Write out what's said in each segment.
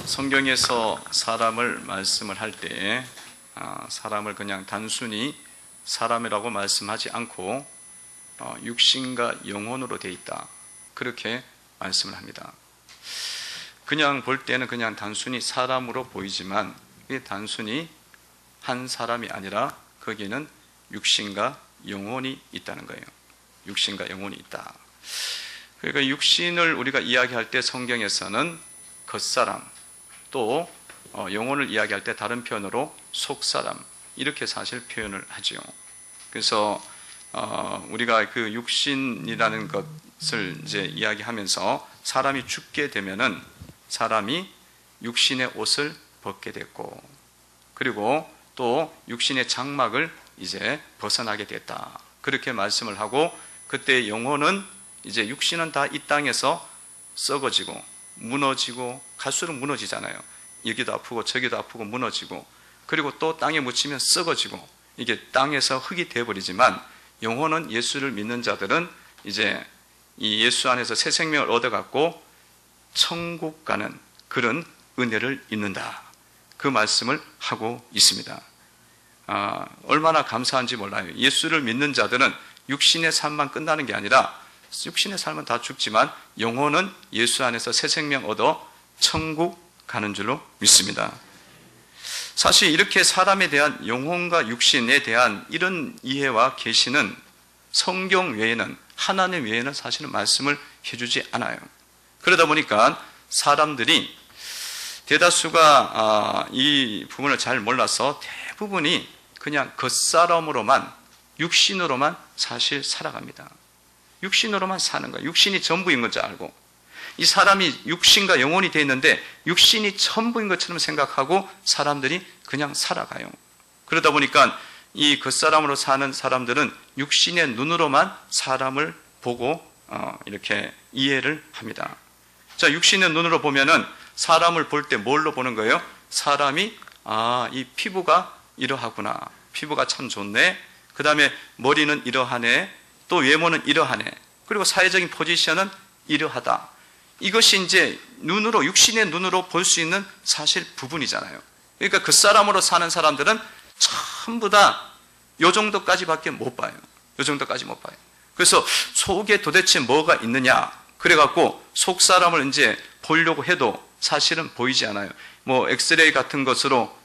성경에서 사람을 말씀을 할 때 사람을 그냥 단순히 사람이라고 말씀하지 않고 육신과 영혼으로 되어 있다, 그렇게 말씀을 합니다. 그냥 볼 때는 그냥 단순히 사람으로 보이지만 이게 단순히 한 사람이 아니라 거기에는 육신과 영혼이 있다는 거예요. 육신과 영혼이 있다. 그러니까 육신을 우리가 이야기할 때 성경에서는 겉사람, 또 영혼을 이야기할 때 다른 표현으로 속사람, 이렇게 사실 표현을 하죠. 그래서 우리가 그 육신이라는 것을 이제 이야기하면서 사람이 죽게 되면은 사람이 육신의 옷을 벗게 됐고, 그리고 또 육신의 장막을 이제 벗어나게 됐다, 그렇게 말씀을 하고, 그때 영혼은 이제 육신은 다 이 땅에서 썩어지고 무너지고 갈수록 무너지잖아요. 여기도 아프고 저기도 아프고 무너지고, 그리고 또 땅에 묻히면 썩어지고, 이게 땅에서 흙이 되어버리지만 영혼은 예수를 믿는 자들은 이제 이 예수 안에서 새 생명을 얻어갖고 천국 가는 그런 은혜를 입는다, 그 말씀을 하고 있습니다. 얼마나 감사한지 몰라요. 예수를 믿는 자들은 육신의 삶만 끝나는 게 아니라, 육신의 삶은 다 죽지만 영혼은 예수 안에서 새 생명 얻어 천국 가는 줄로 믿습니다. 사실 이렇게 사람에 대한 영혼과 육신에 대한 이런 이해와 계시는 성경 외에는, 하나님 외에는 사실은 말씀을 해주지 않아요. 그러다 보니까 사람들이 대다수가 이 부분을 잘 몰라서 대부분이 그냥 겉사람으로만, 육신으로만 사실 살아갑니다. 육신으로만 사는 거예요. 육신이 전부인 것 알고, 이 사람이 육신과 영혼이 되어 있는데 육신이 전부인 것처럼 생각하고 사람들이 그냥 살아가요. 그러다 보니까 이 겉사람으로 사는 사람들은 육신의 눈으로만 사람을 보고 이렇게 이해를 합니다. 자, 육신의 눈으로 보면은 사람을 볼 때 뭘로 보는 거예요? 사람이 이 피부가 이러하구나, 피부가 참 좋네, 그 다음에 머리는 이러하네, 또 외모는 이러하네, 그리고 사회적인 포지션은 이러하다. 이것이 이제 눈으로, 육신의 눈으로 볼 수 있는 사실 부분이잖아요. 그러니까 그 사람으로 사는 사람들은 전부 다 요 정도까지밖에 못 봐요. 요 정도까지 못 봐요. 그래서 속에 도대체 뭐가 있느냐, 그래갖고 속 사람을 이제 보려고 해도 사실은 보이지 않아요. 뭐 엑스레이 같은 것으로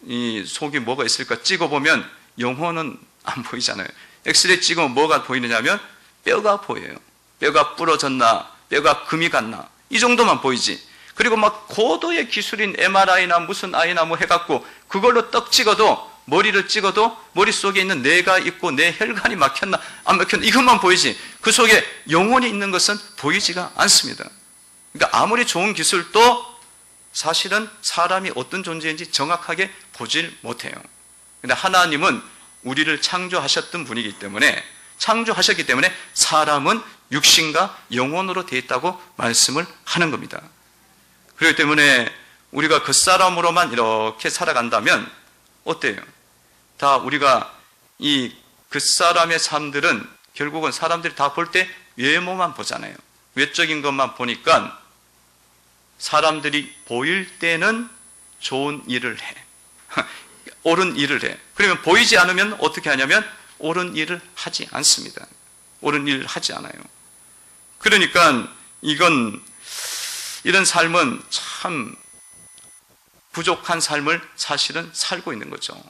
이 속이 뭐가 있을까 찍어보면 영혼은 안 보이잖아요. 엑스레이 찍으면 뭐가 보이느냐면 뼈가 보여요. 뼈가 부러졌나, 뼈가 금이 갔나, 이 정도만 보이지. 그리고 막 고도의 기술인 MRI나 무슨 I나 뭐 해갖고 그걸로 떡 찍어도, 머리를 찍어도 머릿속에 있는 뇌가 있고 내 혈관이 막혔나 안 막혔나 이것만 보이지, 그 속에 영혼이 있는 것은 보이지가 않습니다. 그러니까 아무리 좋은 기술도 사실은 사람이 어떤 존재인지 정확하게 보질 못해요. 근데 하나님은 우리를 창조하셨던 분이기 때문에, 창조하셨기 때문에 사람은 육신과 영혼으로 되어 있다고 말씀을 하는 겁니다. 그렇기 때문에 우리가 겉사람으로만 이렇게 살아간다면 어때요? 다 우리가 이 겉사람의 삶들은 결국은 사람들이 다 볼 때 외모만 보잖아요. 외적인 것만 보니까 사람들이 보일 때는 좋은 일을 해. 옳은 일을 해. 그러면 보이지 않으면 어떻게 하냐면 옳은 일을 하지 않습니다. 옳은 일을 하지 않아요. 그러니까 이런 삶은 참 부족한 삶을 사실은 살고 있는 거죠.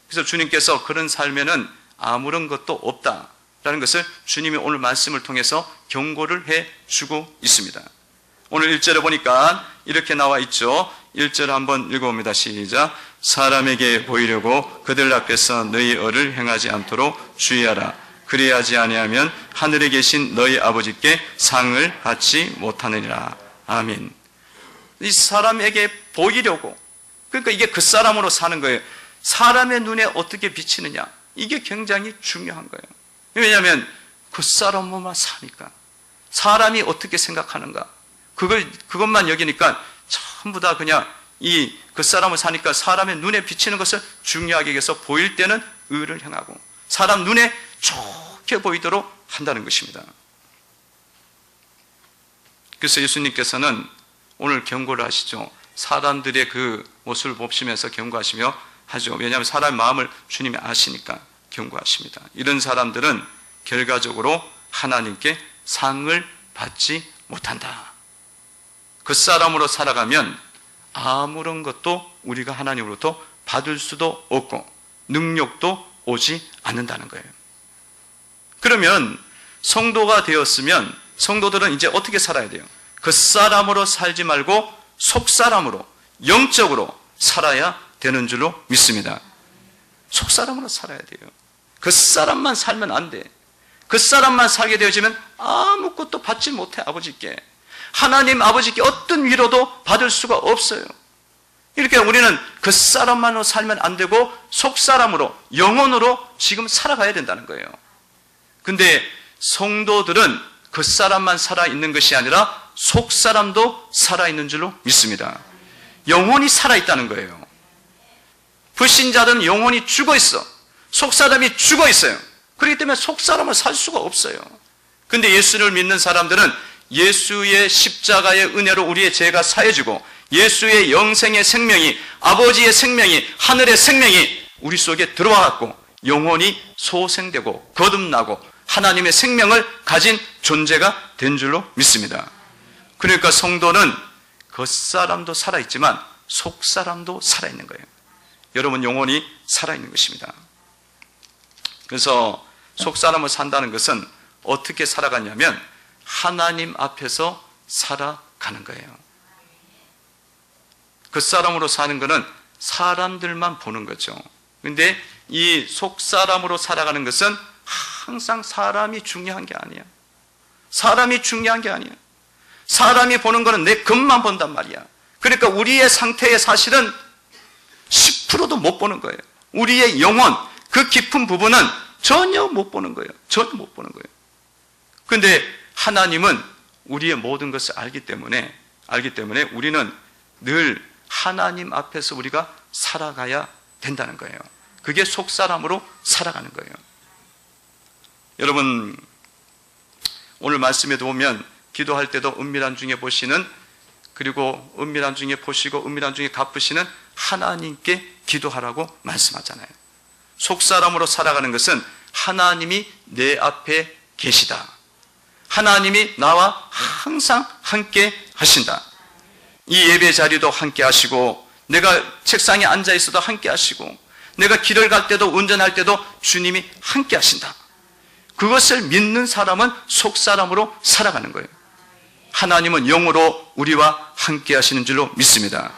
그래서 주님께서 그런 삶에는 아무런 것도 없다라는 것을 주님이 오늘 말씀을 통해서 경고를 해주고 있습니다. 오늘 1절에 보니까 이렇게 나와 있죠. 1절 한번 읽어봅니다. 시작. 사람에게 보이려고 그들 앞에서 너희 의를 행하지 않도록 주의하라. 그리하지 아니하면 하늘에 계신 너희 아버지께 상을 받지 못하느니라. 아멘. 이 사람에게 보이려고, 그러니까 이게 그 사람으로 사는 거예요. 사람의 눈에 어떻게 비치느냐, 이게 굉장히 중요한 거예요. 왜냐하면 그 사람으로만 사니까, 사람이 어떻게 생각하는가, 그것만 여기니까 전부 다 그냥 그 사람을 사니까 사람의 눈에 비치는 것을 중요하게 여겨서 보일 때는 의를 행하고 사람 눈에 좋게 보이도록 한다는 것입니다. 그래서 예수님께서는 오늘 경고를 하시죠. 사람들의 그 모습을 보시면서 경고하시며 하죠. 왜냐하면 사람의 마음을 주님이 아시니까 경고하십니다. 이런 사람들은 결과적으로 하나님께 상을 받지 못한다. 그 사람으로 살아가면 아무런 것도 우리가 하나님으로부터 받을 수도 없고 능력도 오지 않는다는 거예요. 그러면 성도가 되었으면 성도들은 이제 어떻게 살아야 돼요? 그 사람으로 살지 말고 속 사람으로, 영적으로 살아야 되는 줄로 믿습니다. 속 사람으로 살아야 돼요. 그 사람만 살면 안 돼. 그 사람만 살게 되어지면 아무것도 받지 못해. 아버지께, 하나님 아버지께 어떤 위로도 받을 수가 없어요. 이렇게 우리는 그 사람만으로 살면 안 되고 속 사람으로, 영혼으로 지금 살아가야 된다는 거예요. 근데 성도들은 그 사람만 살아있는 것이 아니라 속 사람도 살아있는 줄로 믿습니다. 영혼이 살아있다는 거예요. 불신자들은 영혼이 죽어있어. 속 사람이 죽어있어요. 그렇기 때문에 속 사람을 살 수가 없어요. 근데 예수를 믿는 사람들은 예수의 십자가의 은혜로 우리의 죄가 사해지고 예수의 영생의 생명이, 아버지의 생명이, 하늘의 생명이 우리 속에 들어와갖고 영혼이 소생되고 거듭나고 하나님의 생명을 가진 존재가 된 줄로 믿습니다. 그러니까 성도는 겉사람도 살아있지만 속사람도 살아있는 거예요. 여러분 영혼이 살아있는 것입니다. 그래서 속사람을 산다는 것은 어떻게 살아가냐면 하나님 앞에서 살아가는 거예요. 겉사람으로 사는 것은 사람들만 보는 거죠. 근데 이 속사람으로 살아가는 것은 항상 사람이 중요한 게 아니야. 사람이 중요한 게 아니야. 사람이 보는 거는 내 겉만 본단 말이야. 그러니까 우리의 상태에 사실은 10%도 못 보는 거예요. 우리의 영혼, 그 깊은 부분은 전혀 못 보는 거예요. 전혀 못 보는 거예요. 근데 하나님은 우리의 모든 것을 알기 때문에 우리는 늘 하나님 앞에서 우리가 살아가야 된다는 거예요. 그게 속사람으로 살아가는 거예요. 여러분, 오늘 말씀에도 보면 기도할 때도 은밀한 중에 보시는, 그리고 은밀한 중에 보시고 은밀한 중에 갚으시는 하나님께 기도하라고 말씀하잖아요. 속사람으로 살아가는 것은 하나님이 내 앞에 계시다. 하나님이 나와 항상 함께 하신다. 이 예배 자리도 함께 하시고, 내가 책상에 앉아 있어도 함께 하시고, 내가 길을 갈 때도 운전할 때도 주님이 함께 하신다. 그것을 믿는 사람은 속사람으로 살아가는 거예요. 하나님은 영으로 우리와 함께 하시는 줄로 믿습니다.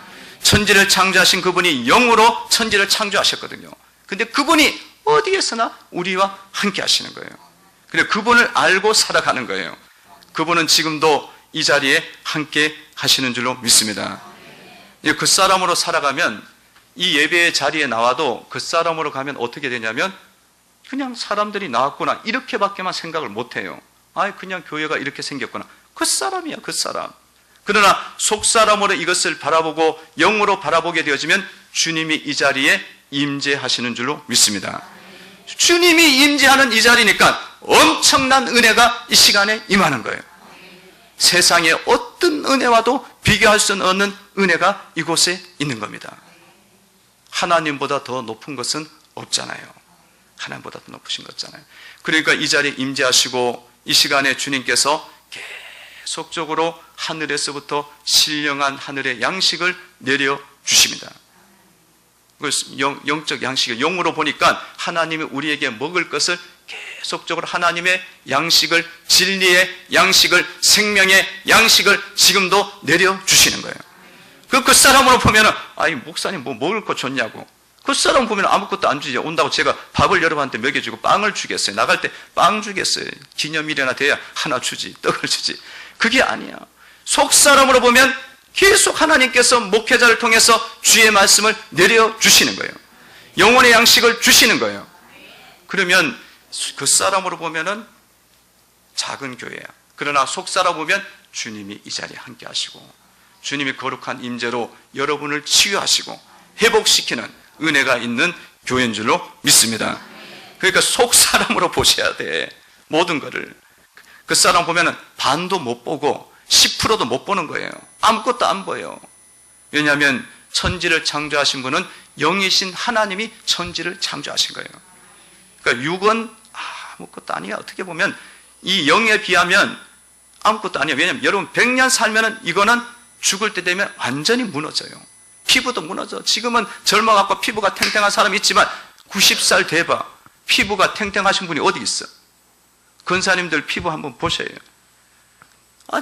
천지를 창조하신 그분이 영으로 천지를 창조하셨거든요. 근데 그분이 어디에서나 우리와 함께 하시는 거예요. 그래서 그분을 알고 살아가는 거예요. 그분은 지금도 이 자리에 함께 하시는 줄로 믿습니다. 그 사람으로 살아가면, 이 예배의 자리에 나와도 그 사람으로 가면 어떻게 되냐면 그냥 사람들이 나왔구나 이렇게밖에만 생각을 못해요. 그냥 교회가 이렇게 생겼구나. 그 사람이야, 그 사람. 그러나 속사람으로 이것을 바라보고 영으로 바라보게 되어지면 주님이 이 자리에 임재하시는 줄로 믿습니다. 주님이 임재하는 이 자리니까 엄청난 은혜가 이 시간에 임하는 거예요. 세상에 어떤 은혜와도 비교할 수 없는 은혜가 이곳에 있는 겁니다. 하나님보다 더 높은 것은 없잖아요. 하나님보다 더 높으신 것 없잖아요. 그러니까 이 자리에 임재하시고 이 시간에 주님께서 계속적으로 하늘에서부터 신령한 하늘의 양식을 내려주십니다. 영적 양식을 영으로 보니까 하나님이 우리에게 먹을 것을 계속적으로 하나님의 양식을, 진리의 양식을, 생명의 양식을 지금도 내려주시는 거예요. 그 사람으로 보면은, 목사님 뭐 먹을 거 줬냐고. 그 사람 보면 아무것도 안 주지. 온다고 제가 밥을 여러분한테 먹여주고 빵을 주겠어요. 나갈 때 빵 주겠어요. 기념일이나 돼야 하나 주지, 떡을 주지. 그게 아니야. 속 사람으로 보면 계속 하나님께서 목회자를 통해서 주의 말씀을 내려주시는 거예요. 영혼의 양식을 주시는 거예요. 그러면 그 사람으로 보면은 작은 교회야. 그러나 속 사람 보면 주님이 이 자리에 함께 하시고, 주님이 거룩한 임재로 여러분을 치유하시고 회복시키는 은혜가 있는 교회인 줄로 믿습니다. 그러니까 속 사람으로 보셔야 돼. 모든 거를. 그 사람 보면은 반도 못 보고 10%도 못 보는 거예요. 아무것도 안 보여. 왜냐하면 천지를 창조하신 분은 영이신 하나님이 천지를 창조하신 거예요. 그러니까 육은 아무것도 아니야. 어떻게 보면 이 영에 비하면 아무것도 아니에요. 왜냐하면 여러분 100년 살면은 이거는 죽을 때 되면 완전히 무너져요. 피부도 무너져. 지금은 젊어갖고 피부가 탱탱한 사람이 있지만 90살 돼봐. 피부가 탱탱하신 분이 어디 있어? 근사님들 피부 한번 보셔요.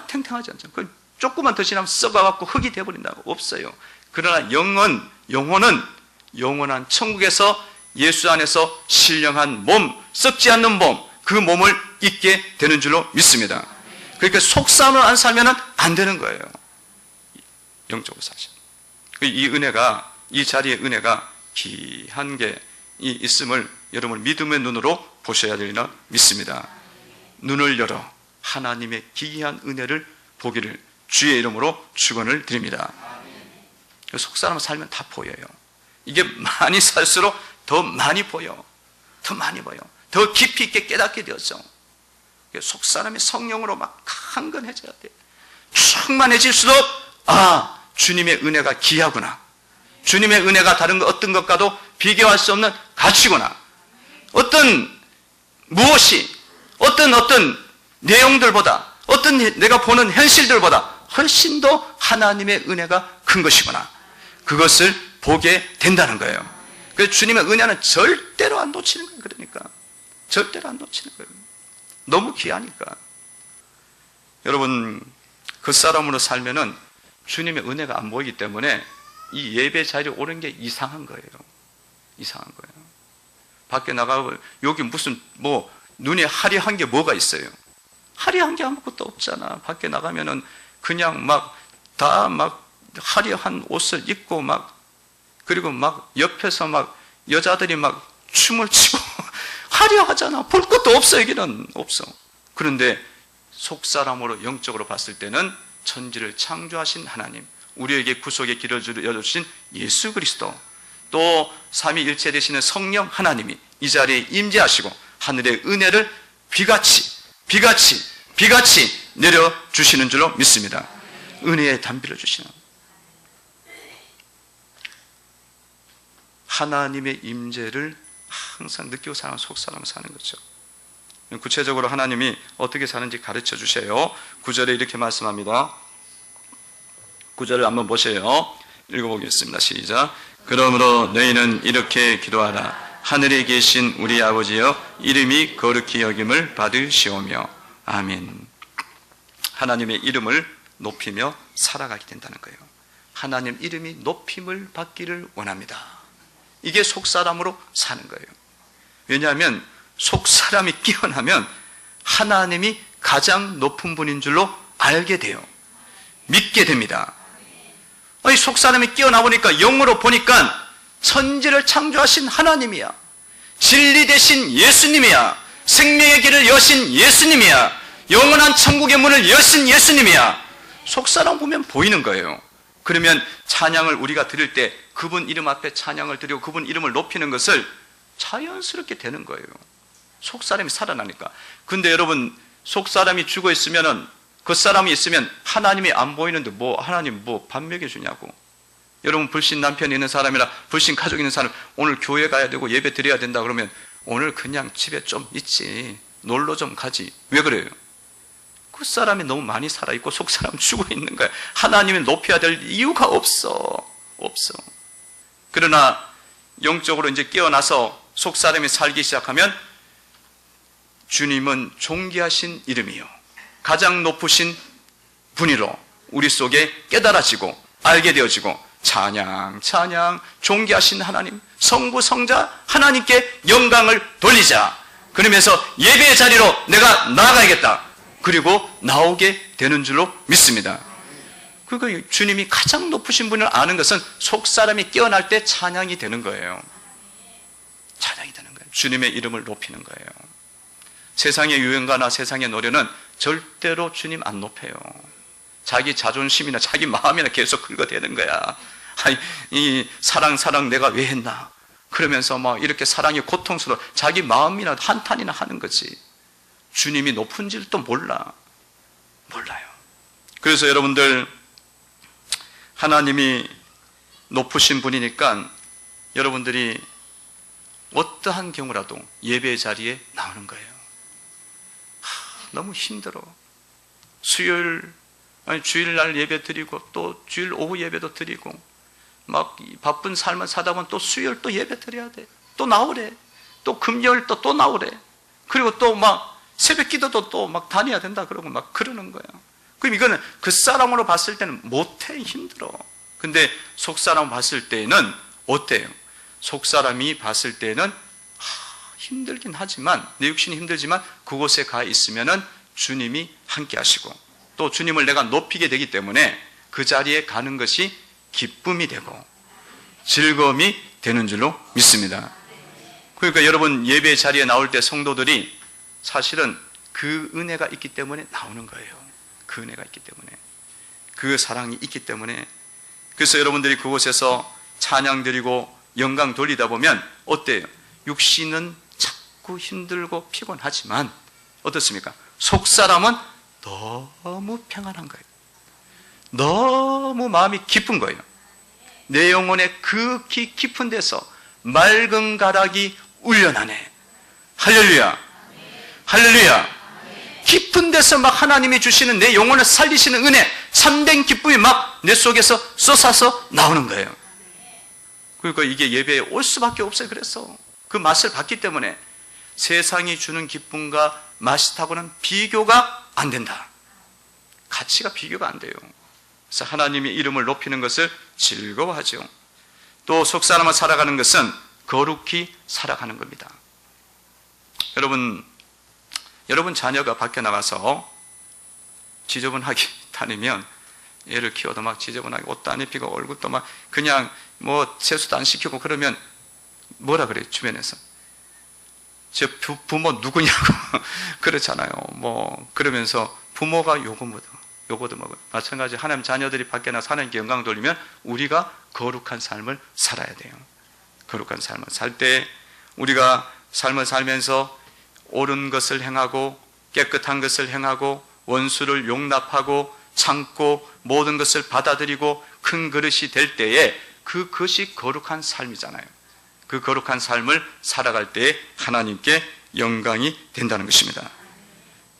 탱탱하지 않죠. 조금만 더 지나면 썩어갖고 흙이 돼버린다고. 없어요. 그러나 영혼은 영원한 천국에서 예수 안에서 신령한 몸, 썩지 않는 몸, 그 몸을 잊게 되는 줄로 믿습니다. 그러니까 속사람을 안 살면 안 되는 거예요. 영적으로 사실. 이 은혜가, 이 자리의 은혜가 귀한 게 있음을 여러분 믿음의 눈으로 보셔야 되리라 믿습니다. 눈을 열어 하나님의 기이한 은혜를 보기를 주의 이름으로 축원을 드립니다. 속사람을 살면 다 보여요. 이게 많이 살수록 더 많이 보여. 더 많이 보여. 더 깊이 있게 깨닫게 되었죠. 속사람이 성령으로 막 강건해져야 돼. 충만해질수록 주님의 은혜가 귀하구나. 주님의 은혜가 다른 어떤 것과도 비교할 수 없는 가치구나. 무엇이 어떤 내용들보다 내가 보는 현실들보다 훨씬 더 하나님의 은혜가 큰 것이구나. 그것을 보게 된다는 거예요. 그래서 주님의 은혜는 절대로 안 놓치는 거예요. 그러니까 절대로 안 놓치는 거예요. 너무 귀하니까. 여러분 그 사람으로 살면은 주님의 은혜가 안 보이기 때문에 이 예배 자리에 오는 게 이상한 거예요. 이상한 거예요. 밖에 나가고 여기 무슨 눈에 화려한 게 뭐가 있어요? 화려한 게 아무것도 없잖아. 밖에 나가면은 그냥 다 화려한 옷을 입고 그리고 옆에서 여자들이 춤을 추고 화려하잖아. 볼 것도 없어. 여기는 없어. 그런데 속사람으로 영적으로 봤을 때는 천지를 창조하신 하나님, 우리에게 구속의 길을 열어주신 예수 그리스도, 또 삼위일체 되시는 성령 하나님이 이 자리에 임재하시고 하늘의 은혜를 비같이 내려주시는 줄로 믿습니다. 은혜의 담비를 주시는 하나님의 임재를 항상 느끼고 사는 속사람 사는 거죠. 구체적으로 하나님이 어떻게 사는지 가르쳐 주세요. 9절에 이렇게 말씀합니다. 9절을 한번 보세요. 읽어보겠습니다. 시작. 그러므로 너희는 이렇게 기도하라. 하늘에 계신 우리 아버지여, 이름이 거룩히 여김을 받으시오며. 아멘. 하나님의 이름을 높이며 살아가게 된다는 거예요. 하나님 이름이 높임을 받기를 원합니다. 이게 속사람으로 사는 거예요. 왜냐하면 속사람이 깨어나면 하나님이 가장 높은 분인 줄로 알게 돼요. 믿게 됩니다. 속사람이 깨어나 보니까, 영으로 보니까 천지를 창조하신 하나님이야. 진리 되신 예수님이야. 생명의 길을 여신 예수님이야. 영원한 천국의 문을 여신 예수님이야. 속사람 보면 보이는 거예요. 그러면 찬양을 우리가 드릴 때 그분 이름 앞에 찬양을 드리고 그분 이름을 높이는 것을 자연스럽게 되는 거예요. 속사람이 살아나니까. 근데 여러분, 속사람이 죽어 있으면은, 겉사람이 있으면 하나님이 안 보이는데 하나님 밥 먹여주냐고. 여러분, 불신 남편이 있는 사람이나 불신 가족이 있는 사람, 오늘 교회 가야 되고 예배 드려야 된다 그러면 오늘 그냥 집에 좀 있지, 놀러 좀 가지. 왜 그래요? 그 사람이 너무 많이 살아있고 속사람 죽어 있는 거야. 하나님을 높여야 될 이유가 없어. 그러나 영적으로 이제 깨어나서 속사람이 살기 시작하면 주님은 존귀하신 이름이요, 가장 높으신 분이로 우리 속에 깨달아지고 알게 되어지고, 찬양 존귀하신 하나님, 성부 성자 하나님께 영광을 돌리자. 그러면서 예배의 자리로 내가 나아가야겠다. 그리고 나오게 되는 줄로 믿습니다. 그리고 주님이 가장 높으신 분을 아는 것은 속사람이 깨어날 때 찬양이 되는 거예요. 찬양이 되는 거예요. 주님의 이름을 높이는 거예요. 세상의 유행가나 세상의 노래는 절대로 주님 안 높여요. 자기 자존심이나 자기 마음이나 계속 긁어대는 거야. 이 사랑 내가 왜 했나, 그러면서 이렇게 사랑이 고통스러워 자기 마음이나 한탄이나 하는 거지. 주님이 높은 줄 또 몰라요. 그래서 여러분들, 하나님이 높으신 분이니까 여러분들이 어떠한 경우라도 예배 자리에 나오는 거예요. 너무 힘들어. 주일날 예배 드리고 또 주일 오후 예배도 드리고 막 바쁜 삶을 사다 보면 또 수요일 또 예배 드려야 돼. 또 나오래. 또 금요일 또 나오래. 그리고 또 막 새벽 기도도 또 막 다녀야 된다 그러고 막 그러는 거야. 그럼 이거는 그 사람으로 봤을 때는 못해, 힘들어. 근데 속 사람 봤을 때는 어때요? 속 사람이 봤을 때는 힘들긴 하지만, 내 육신이 힘들지만 그곳에 가 있으면은 주님이 함께 하시고 또 주님을 내가 높이게 되기 때문에 그 자리에 가는 것이 기쁨이 되고 즐거움이 되는 줄로 믿습니다. 그러니까 여러분 예배 자리에 나올 때 성도들이 사실은 그 은혜가 있기 때문에 나오는 거예요. 그 은혜가 있기 때문에, 그 사랑이 있기 때문에. 그래서 여러분들이 그곳에서 찬양 드리고 영광 돌리다 보면 어때요? 육신은 자꾸 힘들고 피곤하지만 어떻습니까? 속사람은 너무 평안한 거예요. 너무 마음이 깊은 거예요. 내 영혼의 그 깊은 데서 맑은 가락이 울려나네. 할렐루야, 할렐루야. 깊은 데서 막 하나님이 주시는 내 영혼을 살리시는 은혜, 참된 기쁨이 막 내 속에서 쏟아서 나오는 거예요. 그러니까 이게 예배에 올 수밖에 없어요. 그래서 그 맛을 봤기 때문에 세상이 주는 기쁨과 맛이하고는 비교가 안 된다. 가치가 비교가 안 돼요. 그래서 하나님의 이름을 높이는 것을 즐거워하죠. 또 속사람을 살아가는 것은 거룩히 살아가는 겁니다. 여러분 자녀가 밖에 나가서 지저분하게 다니면, 애를 키워도 막 지저분하게 옷도 안 입히고 얼굴도 막 그냥 뭐 세수도 안 시키고 그러면 뭐라 그래요? 주변에서 제 부모 누구냐고 그렇잖아요. 뭐 그러면서 부모가 요거 먹어요. 마찬가지 하나님 자녀들이 밖에 나서 하나님께 영광 돌리면 우리가 거룩한 삶을 살아야 돼요. 거룩한 삶을 살 때 우리가 삶을 살면서 옳은 것을 행하고 깨끗한 것을 행하고 원수를 용납하고 참고 모든 것을 받아들이고 큰 그릇이 될 때에 그것이 거룩한 삶이잖아요. 그 거룩한 삶을 살아갈 때에 하나님께 영광이 된다는 것입니다.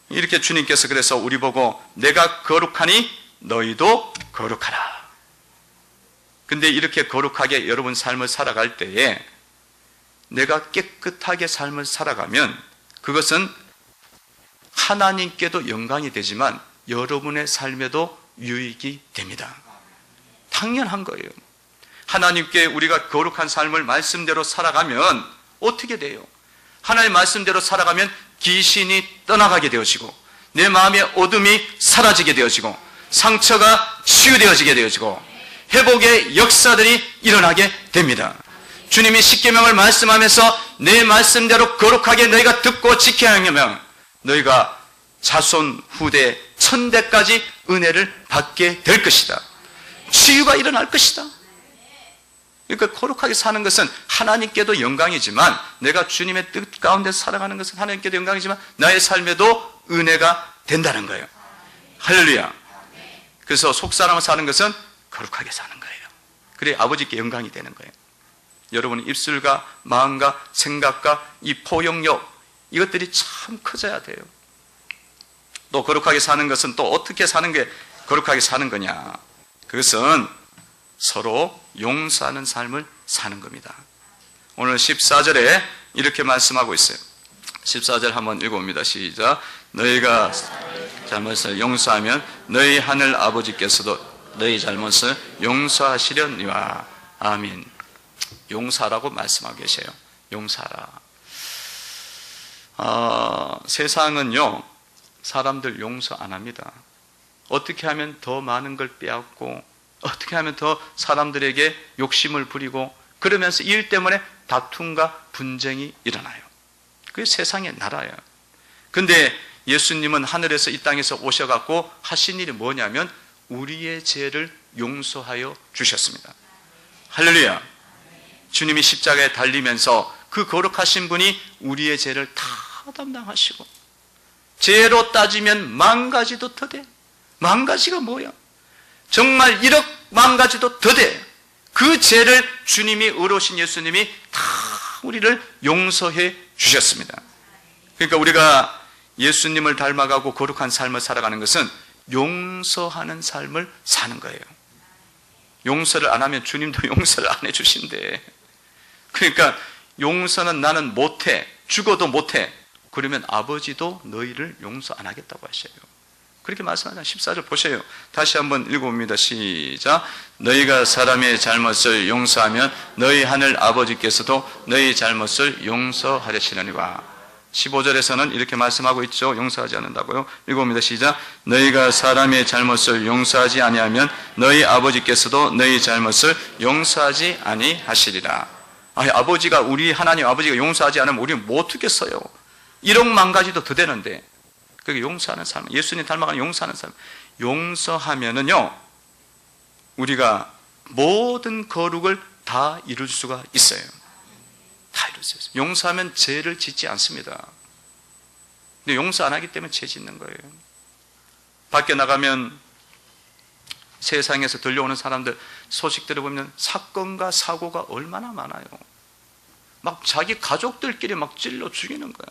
이렇게 주님께서 그래서 우리 보고 내가 거룩하니 너희도 거룩하라. 근데 이렇게 거룩하게 여러분 삶을 살아갈 때에 내가 깨끗하게 삶을 살아가면 그것은 하나님께도 영광이 되지만 여러분의 삶에도 유익이 됩니다. 당연한 거예요. 하나님께 우리가 거룩한 삶을 말씀대로 살아가면 어떻게 돼요? 하나님 말씀대로 살아가면 귀신이 떠나가게 되어지고 내 마음의 어둠이 사라지게 되어지고 상처가 치유되어지게 되어지고 회복의 역사들이 일어나게 됩니다. 주님이 십계명을 말씀하면서 내 말씀대로 거룩하게 너희가 듣고 지켜야 하면 너희가 자손 후대 천대까지 은혜를 받게 될 것이다. 치유가 일어날 것이다. 그러니까 거룩하게 사는 것은 하나님께도 영광이지만 내가 주님의 뜻 가운데 살아가는 것은 하나님께도 영광이지만 나의 삶에도 은혜가 된다는 거예요. 할렐루야. 그래서 속사람을 사는 것은 거룩하게 사는 거예요. 그래 아버지께 영광이 되는 거예요. 여러분의 입술과 마음과 생각과 이 포용력 이것들이 참 커져야 돼요. 또 거룩하게 사는 것은 또 어떻게 사는 게 거룩하게 사는 거냐? 그것은 서로 용서하는 삶을 사는 겁니다. 오늘 14절에 이렇게 말씀하고 있어요. 14절 한번 읽어봅니다. 시작. 너희가 잘못을 용서하면 너희 하늘 아버지께서도 너희 잘못을 용서하시려니와. 아멘. 용서라고 말씀하고 계세요. 용서하라. 세상은요 사람들 용서 안 합니다. 어떻게 하면 더 많은 걸 빼앗고 어떻게 하면 더 사람들에게 욕심을 부리고 그러면서 일 때문에 다툼과 분쟁이 일어나요. 그게 세상의 나라예요. 근데 예수님은 하늘에서 이 땅에서 오셔갖고 하신 일이 뭐냐면 우리의 죄를 용서하여 주셨습니다. 할렐루야. 주님이 십자가에 달리면서 그 거룩하신 분이 우리의 죄를 다 담당하시고 죄로 따지면 10,000가지도 더 돼. 10,000가지가 뭐야? 정말 1억 10,000가지도 더 돼. 그 죄를 주님이 의로우신 예수님이 다 우리를 용서해 주셨습니다. 그러니까 우리가 예수님을 닮아가고 거룩한 삶을 살아가는 것은 용서하는 삶을 사는 거예요. 용서를 안 하면 주님도 용서를 안 해주신대. 그러니까 용서는 나는 못해, 죽어도 못해. 그러면 아버지도 너희를 용서 안 하겠다고 하셔요. 그렇게 말씀하잖아요. 14절 보세요. 다시 한번 읽어봅니다. 시작. 너희가 사람의 잘못을 용서하면 너희 하늘 아버지께서도 너희 잘못을 용서하시려니와. 15절에서는 이렇게 말씀하고 있죠. 용서하지 않는다고요. 읽어봅니다. 시작. 너희가 사람의 잘못을 용서하지 아니하면 너희 아버지께서도 너희 잘못을 용서하지 아니하시리라. 아버지가, 우리 하나님 아버지가 용서하지 않으면 우리는 뭐 어떻겠어요? 1억만 가지도 더 되는데. 그게 용서하는 삶, 예수님 닮아가는 용서하는 삶. 용서하면은요, 우리가 모든 거룩을 다 이룰 수가 있어요. 다 이룰 수 있어요. 용서하면 죄를 짓지 않습니다. 근데 용서 안 하기 때문에 죄 짓는 거예요. 밖에 나가면 세상에서 들려오는 사람들 소식들을 보면 사건과 사고가 얼마나 많아요. 막 자기 가족들끼리 막 찔러 죽이는 거야.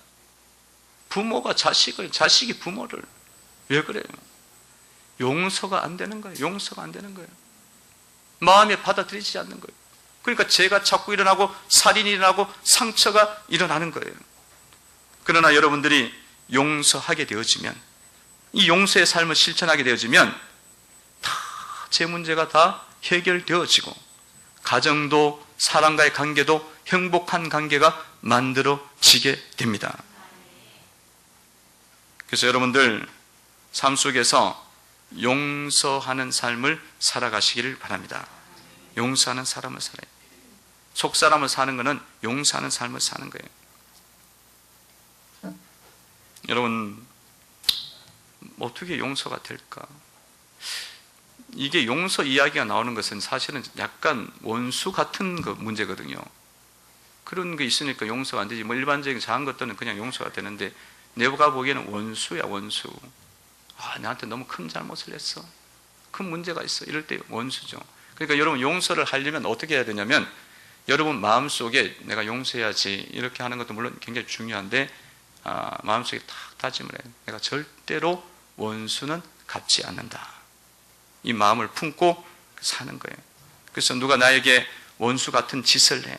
부모가 자식을, 자식이 부모를. 왜 그래요? 용서가 안 되는 거예요. 용서가 안 되는 거예요. 마음에 받아들이지 않는 거예요. 그러니까 죄가 자꾸 일어나고 살인이 일어나고 상처가 일어나는 거예요. 그러나 여러분들이 용서하게 되어지면, 이 용서의 삶을 실천하게 되어지면 다 제 문제가 다 해결되어지고 가정도 사람과의 관계도 행복한 관계가 만들어지게 됩니다. 그래서 여러분들 삶 속에서 용서하는 삶을 살아가시기를 바랍니다. 용서하는 사람을 살아요. 속 사람을 사는 것은 용서하는 삶을 사는 거예요. 여러분, 어떻게 용서가 될까? 이게 용서 이야기가 나오는 것은 사실은 약간 원수 같은 문제거든요. 그런 게 있으니까 용서가 안 되지. 뭐 일반적인 작은 것들은 그냥 용서가 되는데, 내가 보기에는 원수야, 원수. 나한테 너무 큰 잘못을 했어. 큰 문제가 있어. 이럴 때 원수죠. 그러니까 여러분, 용서를 하려면 어떻게 해야 되냐면, 여러분 마음속에 내가 용서해야지 이렇게 하는 것도 물론 굉장히 중요한데, 마음속에 딱 다짐을 해요. 내가 절대로 원수는 갚지 않는다. 이 마음을 품고 사는 거예요. 그래서 누가 나에게 원수 같은 짓을 해,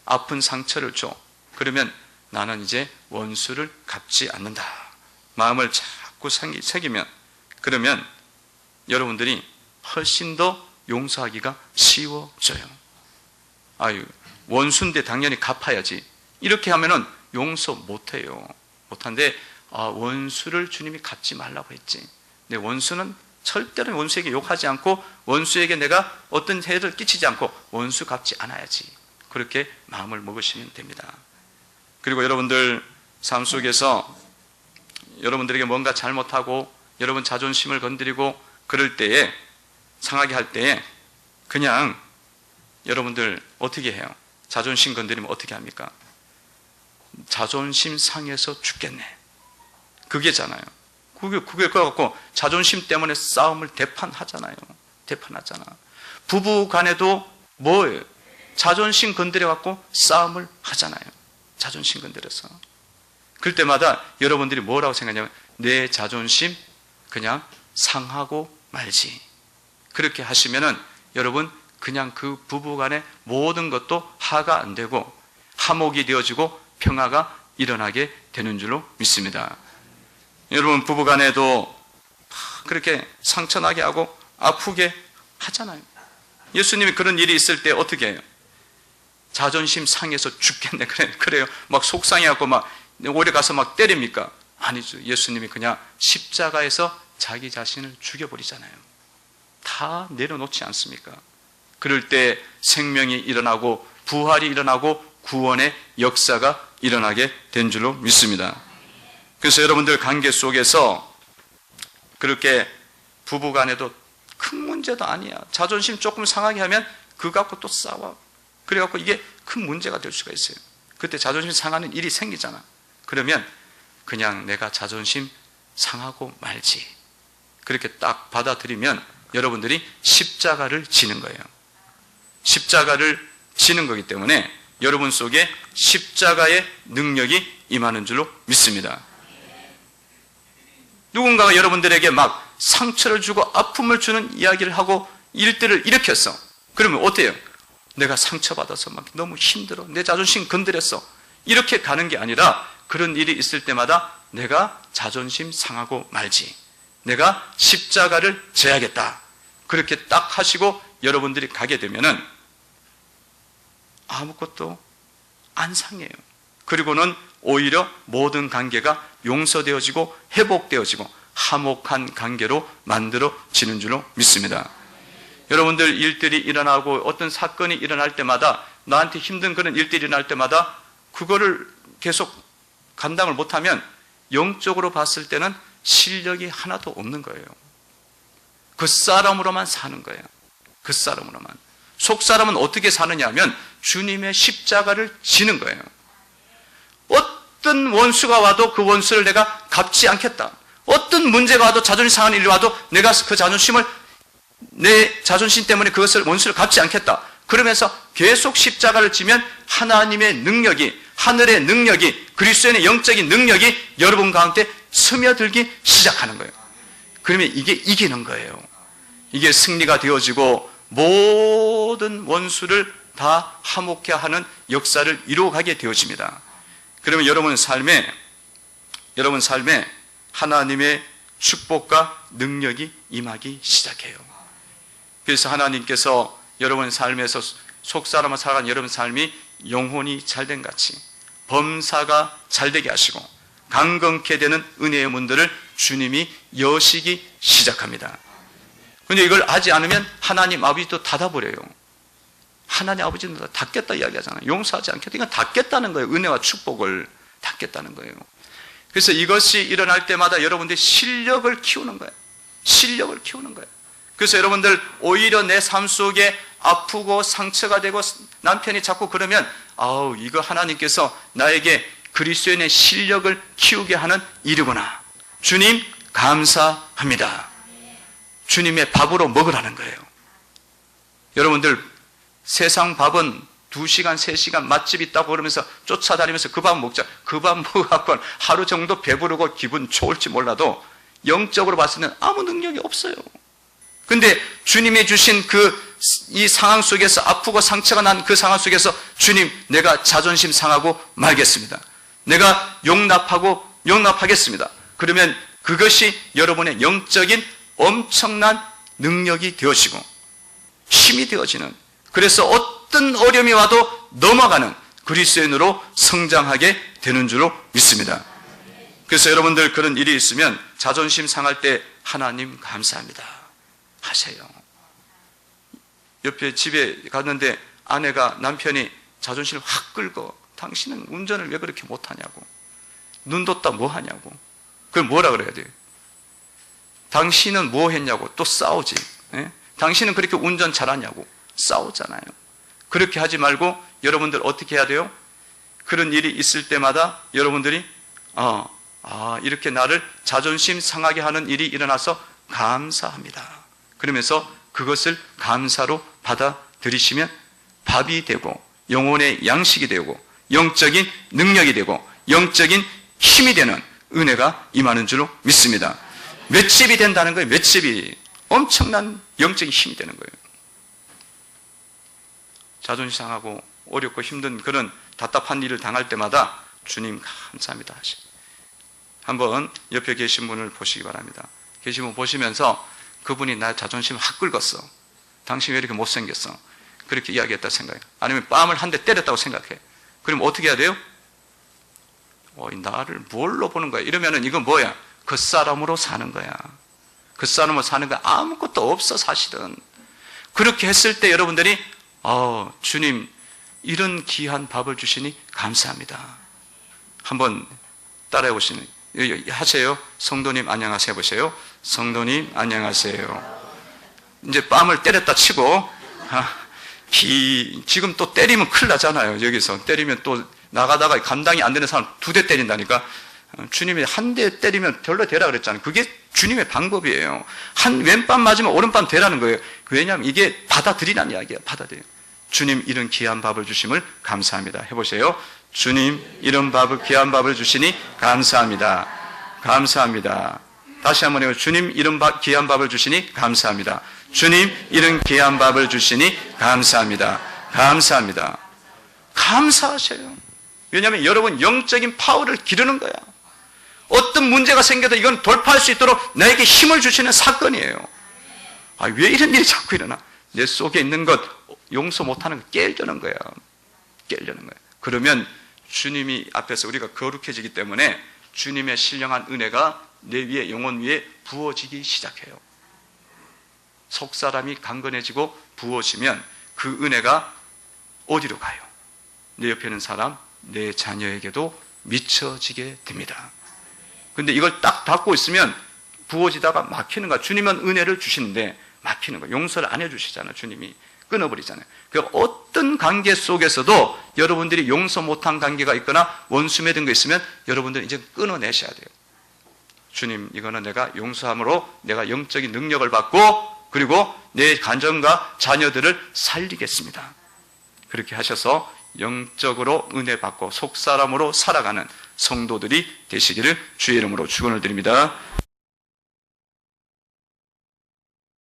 아픈 상처를 줘, 그러면 나는 이제 원수를 갚지 않는다. 마음을 자꾸 새기면, 그러면 여러분들이 훨씬 더 용서하기가 쉬워져요. 원수인데 당연히 갚아야지. 이렇게 하면은 용서 못해요. 못한데, 원수를 주님이 갚지 말라고 했지. 내 원수는 절대로 원수에게 욕하지 않고, 원수에게 내가 어떤 해를 끼치지 않고 원수 갚지 않아야지. 그렇게 마음을 먹으시면 됩니다. 그리고 여러분들 삶 속에서 여러분들에게 뭔가 잘못하고 여러분 자존심을 건드리고 그럴 때에, 상하게 할 때에 그냥 여러분들 어떻게 해요? 자존심 건드리면 어떻게 합니까? 자존심 상해서 죽겠네. 그게잖아요. 그게 그래갖고 자존심 때문에 싸움을 대판하잖아요. 대판하잖아. 부부 간에도 뭐예요? 자존심 건드려갖고 싸움을 하잖아요. 자존심 건드려서. 그럴 때마다 여러분들이 뭐라고 생각하냐면, 내 자존심 그냥 상하고 말지. 그렇게 하시면은 여러분 그냥 그 부부 간의 모든 것도 화가 안 되고 화목이 되어지고 평화가 일어나게 되는 줄로 믿습니다. 여러분 부부 간에도 그렇게 상처나게 하고 아프게 하잖아요. 예수님이 그런 일이 있을 때 어떻게 해요? 자존심 상해서 죽겠네. 그래요. 막 속상해갖고 막 오래 가서 막 때립니까? 아니죠. 예수님이 그냥 십자가에서 자기 자신을 죽여버리잖아요. 다 내려놓지 않습니까? 그럴 때 생명이 일어나고 부활이 일어나고 구원의 역사가 일어나게 된 줄로 믿습니다. 그래서 여러분들 관계 속에서 그렇게 부부 간에도 큰 문제도 아니야. 자존심 조금 상하게 하면 그거 갖고 또 싸워. 그래갖고 이게 큰 문제가 될 수가 있어요. 그때 자존심 상하는 일이 생기잖아. 그러면 그냥 내가 자존심 상하고 말지. 그렇게 딱 받아들이면 여러분들이 십자가를 지는 거예요. 십자가를 지는 거기 때문에 여러분 속에 십자가의 능력이 임하는 줄로 믿습니다. 누군가가 여러분들에게 막 상처를 주고 아픔을 주는 이야기를 하고 일들을 일으켰어. 그러면 어때요? 내가 상처받아서 막 너무 힘들어. 내 자존심 건드렸어. 이렇게 가는 게 아니라 그런 일이 있을 때마다 내가 자존심 상하고 말지. 내가 십자가를 져야겠다. 그렇게 딱 하시고 여러분들이 가게 되면은 아무것도 안 상해요. 그리고는 오히려 모든 관계가 용서되어지고 회복되어지고 화목한 관계로 만들어지는 줄로 믿습니다. 여러분들 일들이 일어나고 어떤 사건이 일어날 때마다 나한테 힘든 그런 일들이 일어날 때마다 그거를 계속 감당을 못하면 영적으로 봤을 때는 실력이 하나도 없는 거예요. 그 사람으로만 사는 거예요. 그 사람으로만. 속 사람은 어떻게 사느냐 하면 주님의 십자가를 지는 거예요. 어떤 원수가 와도 그 원수를 내가 갚지 않겠다. 어떤 문제가 와도 자존심 상한 일이 와도 내가 그 자존심을 내 자존심 때문에 그것을 원수를 갚지 않겠다. 그러면서 계속 십자가를 지면 하나님의 능력이, 하늘의 능력이, 그리스도의 영적인 능력이 여러분 가운데 스며들기 시작하는 거예요. 그러면 이게 이기는 거예요. 이게 승리가 되어지고 모든 원수를 다 화목케 하는 역사를 이루어가게 되어집니다. 그러면 여러분 삶에 하나님의 축복과 능력이 임하기 시작해요. 그래서 하나님께서 여러분 삶에서 속사람을 살아가는 여러분 삶이 영혼이 잘된 같이 범사가 잘되게 하시고 강건케 되는 은혜의 문들을 주님이 여시기 시작합니다. 그런데 이걸 하지 않으면 하나님 아버지도 닫아버려요. 하나님 아버지는 닫겠다 이야기하잖아요. 용서하지 않겠다. 이건 닫겠다는 거예요. 은혜와 축복을 닫겠다는 거예요. 그래서 이것이 일어날 때마다 여러분들이 실력을 키우는 거예요. 실력을 키우는 거예요. 그래서 여러분들 오히려 내 삶 속에 아프고 상처가 되고 남편이 자꾸 그러면 아우 이거 하나님께서 나에게 그리스도인의 실력을 키우게 하는 일이구나. 주님 감사합니다. 주님의 밥으로 먹으라는 거예요. 여러분들 세상 밥은 2시간, 3시간 맛집 있다고 그러면서 쫓아다니면서 그 밥 먹자. 그 밥 먹어갖고 하루 정도 배부르고 기분 좋을지 몰라도 영적으로 봤을 때는 아무 능력이 없어요. 근데 주님이 주신 이 상황 속에서 아프고 상처가 난 그 상황 속에서 주님 내가 자존심 상하고 말겠습니다. 내가 용납하겠습니다. 그러면 그것이 여러분의 영적인 엄청난 능력이 되어지고 힘이 되어지는, 그래서 어떤 어려움이 와도 넘어가는 그리스도인으로 성장하게 되는 줄로 믿습니다. 그래서 여러분들 그런 일이 있으면 자존심 상할 때 하나님 감사합니다 하세요. 옆에 집에 갔는데 아내가 남편이 자존심을 확 끌고 당신은 운전을 왜 그렇게 못하냐고, 눈 뒀다 뭐 하냐고. 그걸 뭐라 그래야 돼요? 당신은 뭐 했냐고 또 싸우지. 예? 당신은 그렇게 운전 잘하냐고 싸우잖아요. 그렇게 하지 말고 여러분들 어떻게 해야 돼요? 그런 일이 있을 때마다 여러분들이 이렇게 나를 자존심 상하게 하는 일이 일어나서 감사합니다. 그러면서 그것을 감사로 받아들이시면 밥이 되고 영혼의 양식이 되고 영적인 능력이 되고 영적인 힘이 되는 은혜가 임하는 줄로 믿습니다. 맷집이 된다는 거예요. 맷집이 엄청난 영적인 힘이 되는 거예요. 자존심 상하고 어렵고 힘든 그런 답답한 일을 당할 때마다 주님 감사합니다 하시. 한번 옆에 계신 분을 보시기 바랍니다. 계신 분 보시면서 그분이 나 자존심 확 긁었어. 당신 왜 이렇게 못생겼어? 그렇게 이야기했다 생각해. 아니면 뺨을 한 대 때렸다고 생각해. 그럼 어떻게 해야 돼요? 나를 뭘로 보는 거야? 이러면은 이건 뭐야? 그 사람으로 사는 거야. 그 사람으로 사는 거야. 아무것도 없어 사실은. 그렇게 했을 때 여러분들이 주님 이런 귀한 밥을 주시니 감사합니다. 한번 따라해 보시는 하세요. 성도님 안녕하세요 보세요. 성도님 안녕하세요. 이제 뺨을 때렸다 치고 지금 또 때리면 큰일 나잖아요. 여기서 때리면 또 나가다가 감당이 안 되는 사람 2대 때린다니까. 주님이 한 대 때리면 별로 되라 그랬잖아요. 그게 주님의 방법이에요. 한 왼뺨 맞으면 오른뺨 되라는 거예요. 왜냐하면 이게 받아들이라는 이야기예요. 받아들여요. 주님 이런 귀한 밥을 주심을 감사합니다. 해보세요. 주님 이런 밥을 귀한 밥을 주시니 감사합니다. 감사합니다. 다시 한번 해요. 주님 이런 귀한 밥을 주시니 감사합니다. 주님 이런 귀한 밥을 주시니 감사합니다. 감사합니다. 감사하셔요. 왜냐하면 여러분 영적인 파워를 기르는 거야. 어떤 문제가 생겨도 이건 돌파할 수 있도록 나에게 힘을 주시는 사건이에요. 아, 왜 이런 일이 자꾸 일어나? 내 속에 있는 것 용서 못하는 거 깨려는 거야. 깨려는 거야. 그러면 주님이 앞에서 우리가 거룩해지기 때문에 주님의 신령한 은혜가 내 위에 영혼 위에 부어지기 시작해요. 속사람이 강건해지고 부어지면 그 은혜가 어디로 가요? 내 옆에 있는 사람, 내 자녀에게도 미쳐지게 됩니다. 근데 이걸 딱 닫고 있으면 부어지다가 막히는 거야. 주님은 은혜를 주시는데 막히는 거야. 용서를 안 해주시잖아요. 주님이 끊어버리잖아요. 그러니까 어떤 관계 속에서도 여러분들이 용서 못한 관계가 있거나 원수 맺은 거 있으면 여러분들은 이제 끊어내셔야 돼요. 주님, 이거는 내가 용서함으로 내가 영적인 능력을 받고 그리고 내 가정과 자녀들을 살리겠습니다. 그렇게 하셔서 영적으로 은혜 받고 속사람으로 살아가는 성도들이 되시기를 주의 이름으로 축원을 드립니다.